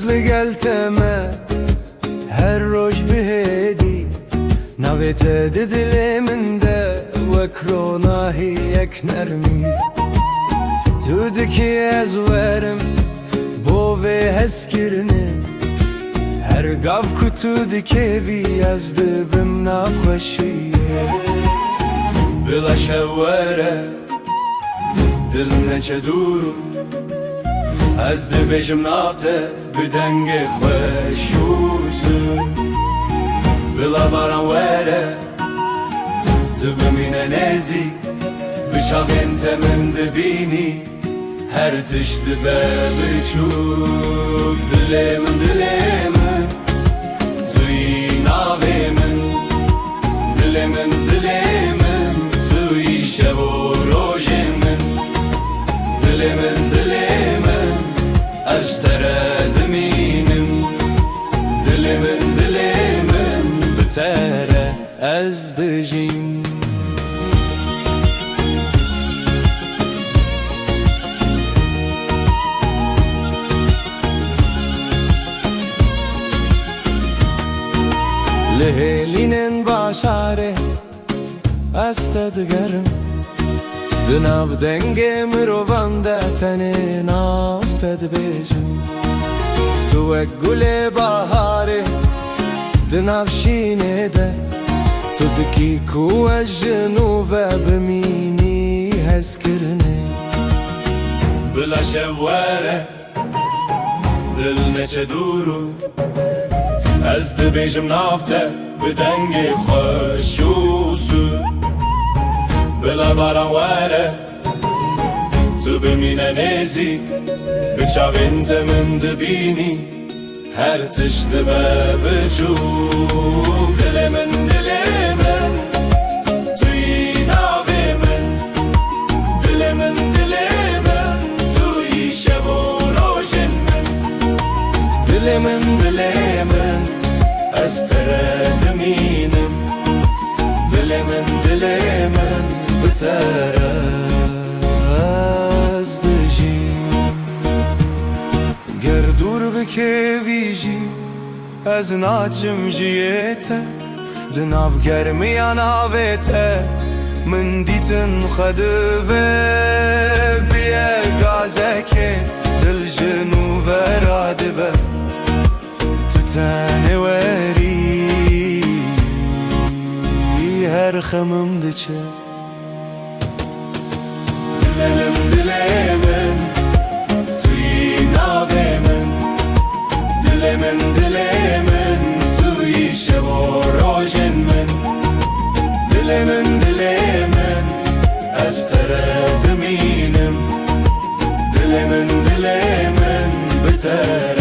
hızlı gelteme her roj bihedi navete diliminde vekrona hiyek nermi tudiki ezverim bo ve heskirini her gav kutu dikevi yazdı bim nafşiye bila şevere dil neçe duru از دبیجم نافته بدنگ خوشوسو بلا باران وره تو بمینه نزی بچاوین تمن دبینی هر تشت بچوب دلمن توی ناویمن دلمن توی شب و روژمن دلمن از تردمینم دلمن بتره از دجیم لهلینن باشاره استدگرم دناv denge mirovanda tane nafted bejim tu ek gule bahare dnav shine de tu diki ku ajnu ve bmini heskirne bila sheware dil neçe duru ez de bejim nafte bidenge khoşusu بلا باران وره تو بمینه نزیک بچاوین تمن دبینی هر تشت بچوب دلمن توی ناویمن دلمن توی شب و روژمن دلمن از تردمینم دلمن بتره از دجیم گر دور بکویجی از ناچم جیته دناو گرمیان آویته من دیتن خدوه بیه گازکه دل جنو ورادبه تتانه وری her xemimde çe Dilemin Tuy navemin Dilemin Tuy şevo rojenmin Dilemin Ez terediminim Dilemin biter